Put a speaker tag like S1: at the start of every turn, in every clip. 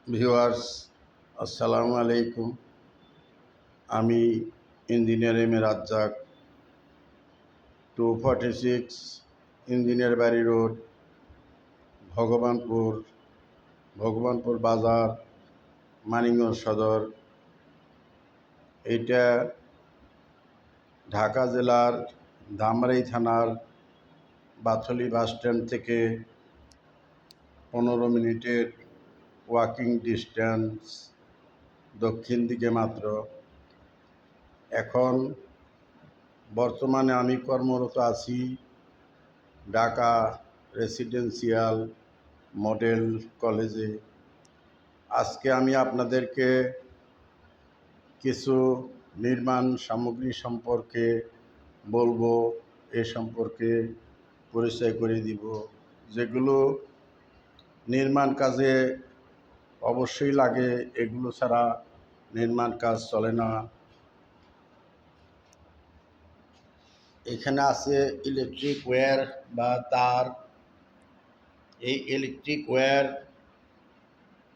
S1: Viewers, আসসালামু আলাইকুম। আমি engineer M A Razzak, 246 engineer বাড়ি রোড, ভগবানপুর ভগবানপুর বাজার, মানিকগঞ্জ সদর। এইটা ঢাকা জেলার ধামরাই থানার বাথলি বাস স্ট্যান্ড থেকে 15 মিনিটের ওয়াকিং ডিস্টেন্স দক্ষিণ দিকে মাত্র। এখন বর্তমানে আমি কর্মরত আছি ঢাকা রেসিডেন্সিয়াল মডেল কলেজে। আজকে আমি আপনাদেরকে কিছু নির্মাণ সামগ্রী সম্পর্কে বলবো, এ সম্পর্কে পরিচয় করে দিব, যেগুলো নির্মাণ কাজে অবশ্যই লাগে। এগুলো ছাড়া নির্মাণ কাজ চলে না। এখানে আছে ইলেকট্রিক ওয়্যার বা তার। এই ইলেকট্রিক ওয়্যার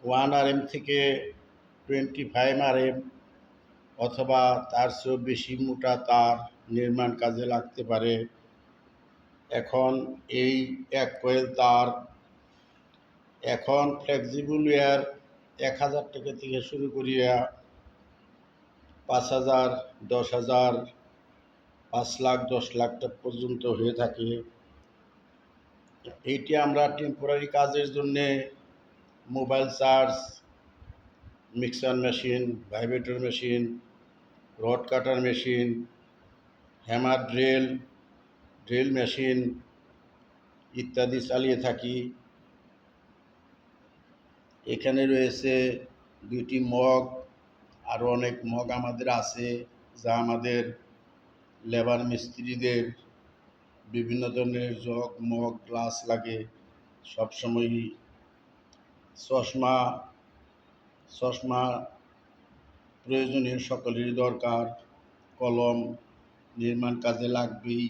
S1: 1 RM থেকে 25 RM অথবা তার চেয়েও বেশি মোটা তার নির্মাণ কাজে লাগতে পারে। এখন এই এক কয়েল তার এখন ফ্লেক্সিবল ওয়্যার 1000 টাকা থেকে শুরু করিয়া 5000, 10,000, 5 লাখ, 10 লাখ টাকা পর্যন্ত হয়ে থাকে। এইটি আমরা টেম্পোরারি কাজের জন্যে mobile charge, mixer machine, vibrator machine, rod cutter machine, hammer drill machine ইত্যাদি চালিয়ে থাকি। এখানে রয়েছে 2টি মগ, আরও অনেক মগ আমাদের আছে, যা আমাদের লেবার মিস্ত্রিদের বিভিন্ন ধরনের জগ, মগ, গ্লাস লাগে। সবসময়ই চশমা প্রয়োজনীয়, সকলেরই দরকার। কলম নির্মাণ কাজে লাগবেই।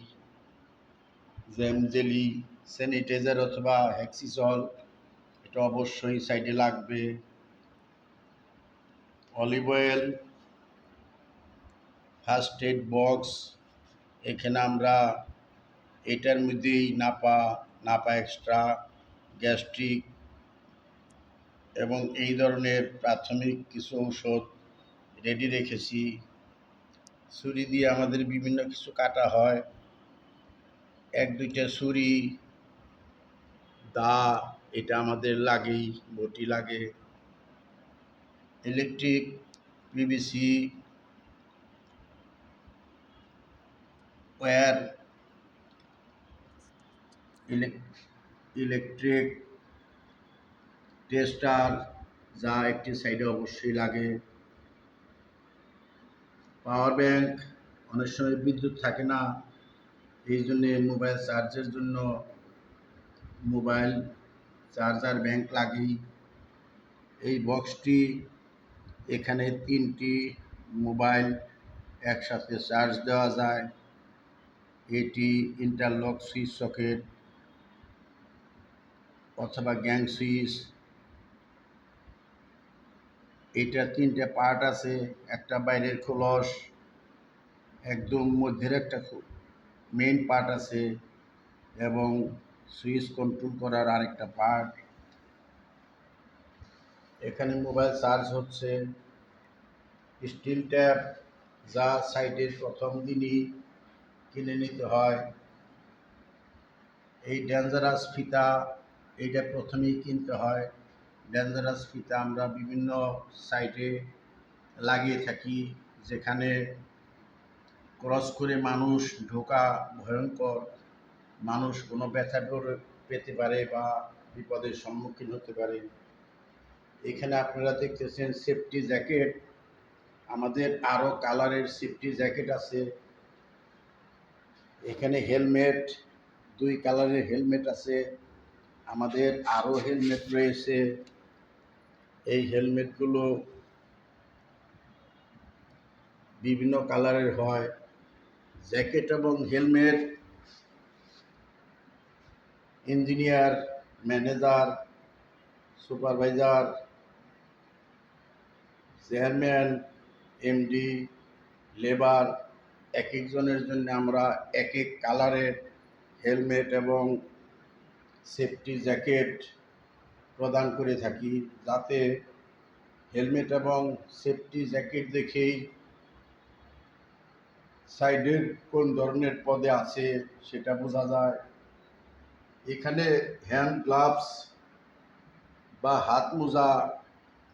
S1: জ্যাম জেলি, স্যানিটাইজার অথবা হ্যাক্সিসল এটা অবশ্যই সাইডে লাগবে। Olive oil, first aid box. এখানে আমরা এটার মধ্যেই নাপা এক্সট্রা, গ্যাস্ট্রিক এবং এই ধরনের প্রাথমিক কিছু ঔষধ রেডি রেখেছি। ছুরি দিয়ে আমাদের বিভিন্ন কিছু কাটা হয়। 1-2টা ছুরি, দা এটা আমাদের লাগেই, বটি লাগে। Electric PVC wire, electric tester, যা একটি সাইডে অবশ্যই লাগে। পাওয়ার ব্যাংক, অনেক সময় বিদ্যুৎ থাকে না, এই জন্যে মোবাইল চার্জের জন্য মোবাইল চার্জার ব্যাংক লাগেই। এই বক্সটি, এখানে 3টি মোবাইল একসাথে চার্জ দেওয়া যায়। এটি ইন্টারলক সুইচ সকেট অথবা গ্যাং সুইচ। এটার 3টে পার্ট আছে, একটা বাইরের খোলস, একদম মধ্যের একটা মেইন পার্ট আছে এবং সুইচ কন্ট্রোল করার আরেকটা পার্ট। এখানে মোবাইল চার্জ হচ্ছে। স্টিল ট্যাপ, যা সাইটের প্রথম দিনই কিনে নিতে হয়। এই ডেঞ্জারাস ফিতা, এইটা প্রথমেই কিনতে হয়। ডেঞ্জারাস ফিতা আমরা বিভিন্ন সাইটে লাগিয়ে থাকি, যেখানে ক্রস করে মানুষ ঢোকা ভয়ঙ্কর। মানুষ কোনো ব্যথা পেতে পারে বা বিপদের সম্মুখীন হতে পারে। এখানে আপনারা দেখতেছেন সেফটি জ্যাকেট। আমাদের আরও কালারের সেফটি জ্যাকেট আছে। এখানে হেলমেট, 2 কালারের হেলমেট আছে। আমাদের আরও হেলমেট রয়েছে। এই হেলমেটগুলো বিভিন্ন কালারের হয়। জ্যাকেট এবং helmet engineer, manager, supervisor chairman, MD, labour এক একজনের জন্য আমরা এক এক কালারের হেলমেট এবং সেফটি জ্যাকেট প্রদান করে থাকি, যাতে হেলমেট এবং সেফটি জ্যাকেট দেখেই সাইডের কোন ধরনের পদে আছে সেটা বোঝা যায়। এখানে হ্যান্ড গ্লাভস বা হাত মোজা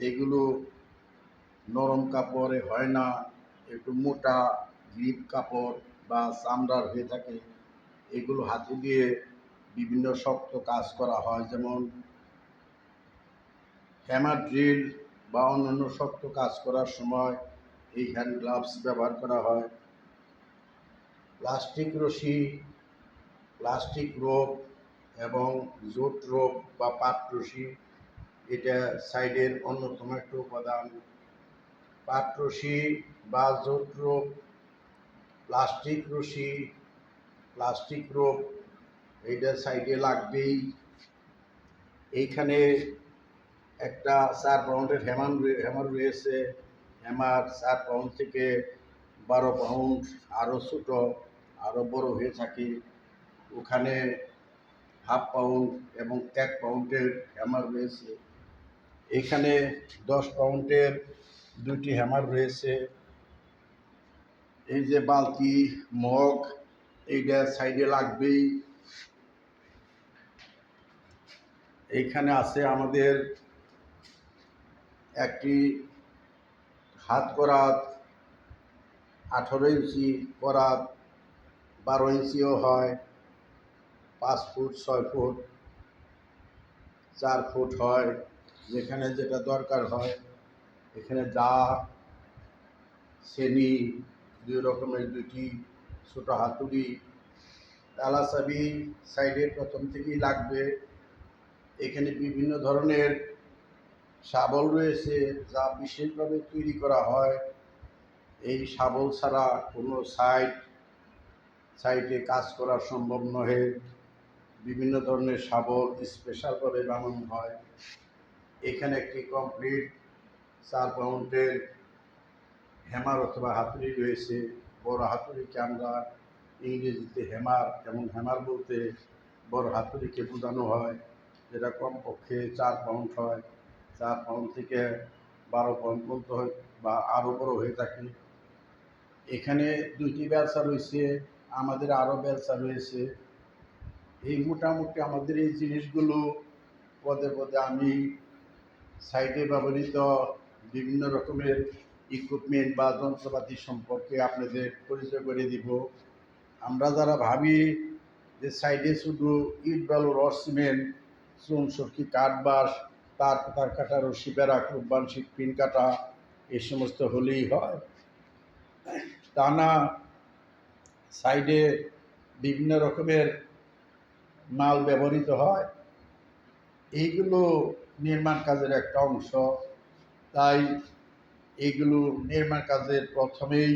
S1: এগুলো নরম কাপড়ে হয় না, একটু মোটা গ্রিপ কাপড় বা চামড়ার হয়ে থাকে। এগুলো হাতে দিয়ে বিভিন্ন শক্ত কাজ করা হয়, যেমন হ্যামার ড্রিল বা অন্যান্য শক্ত কাজ করার সময় এই হ্যান্ড গ্লাভস ব্যবহার করা হয়। প্লাস্টিক রশি, প্লাস্টিক রোপ এবং জোট রোপ বা পাট রশি এটা সাইডের অন্যতম একটা উপাদান। পাট রশি বা জোট রোপ, প্লাস্টিক রশি, প্লাস্টিক রোপ এইটা সাইডে লাগবেই। এইখানে একটা 4 পাউন্ডের হ্যামার রয়েছে। হ্যামার 4 পাউন্ড থেকে 12 পাউন্ড, আরও ছোট আরও বড় হয়ে থাকে। ওখানে হাফ পাউন্ড এবং 1 পাউন্ডের হ্যামার রয়েছে। এখানে 10 পাউন্ডের 2টি হ্যামার রয়েছে। এই যে বালতি, মগ এইটা সাইডে লাগবেই। এইখানে আছে আমাদের একটি হাত করাত, 18 ইঞ্চি করাত, 12 ইঞ্চিও হয়, 5 ফুট, 6 ফুট, 4 ফুট হয়, যেখানে যেটা দরকার হয়। এখানে দা, সেনি, 2 রকমের 2টি ছোটো হাতুড়ি, তালা চাবি সাইডে প্রথম থেকেই লাগবে। এখানে বিভিন্ন ধরনের শাবল রয়েছে, যা বিশেষভাবে তৈরি করা হয়। এই শাবল ছাড়া কোনো সাইটে কাজ করা সম্ভব নহে। বিভিন্ন ধরনের শাবল স্পেশালভাবে বানানো হয়। এখানে একটি কমপ্লিট 4 পাউন্ডের হ্যামার অথবা হাতুড়ি রয়েছে। বড় হাতুড়িকে আমরা ইংরেজিতে হ্যামার, এবং হ্যামার বলতে বড় হাতুড়িকে বোঝানো হয়, যেটা কমপক্ষে 4 পাউন্ড হয়। 4 পাউন্ড থেকে 12 পাউন্ড পর্যন্ত হয় বা আরও বড় হয়ে থাকে। এখানে 2টি বেলচা রয়েছে, আমাদের আরও বেলচা রয়েছে। এই মোটামুটি আমাদের এই জিনিসগুলো পদে পদে আমি সাইটে ব্যবহৃত বিভিন্ন রকমের ইকুইপমেন্ট বা যন্ত্রপাতি সম্পর্কে আপনাদের পরিচয় করে দিব। আমরা যারা ভাবি যে সাইডে শুধু ইট বালু রড সিমেন্ট, চুন সরকি কাঠ বাঁশ, তার কাটা, রশি বেড়া, কুরবান শিক, পিন কাটা এই সমস্ত হলেই হয়, তা না। সাইডে বিভিন্ন রকমের মাল ব্যবহৃত হয়। এইগুলো নির্মাণ কাজের একটা অংশ। তাই এইগুলো নির্মাণ কাজের প্রথমেই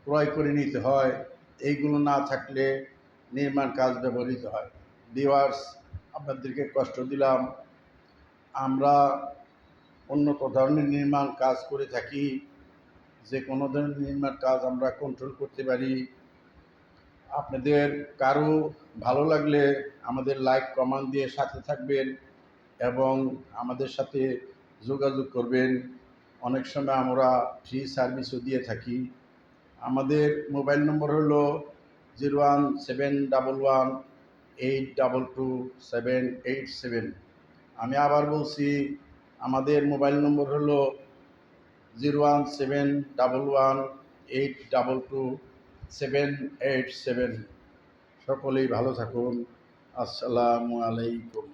S1: ক্রয় করে নিতে হয়। এইগুলো না থাকলে নির্মাণ কাজ ব্যবহৃত হয়। ভিউয়ার্স, আপনাদেরকে কষ্ট দিলাম। আমরা উন্নত ধরনের নির্মাণ কাজ করে থাকি। যে কোনো ধরনের নির্মাণ কাজ আমরা কন্ট্রোল করতে পারি। আপনাদের কারো ভালো লাগলে আমাদের লাইক কমেন্ট দিয়ে সাথে থাকবেন এবং আমাদের সাথে যোগাযোগ করবেন। অনেক সময় আমরা ফ্রি সার্ভিসও দিয়ে থাকি। আমাদের মোবাইল নম্বর হলো 01711822787। আমি আবার বলছি, আমাদের মোবাইল নম্বর হলো 01711822787। সকলেই ভালো থাকুন। আসসালামু আলাইকুম।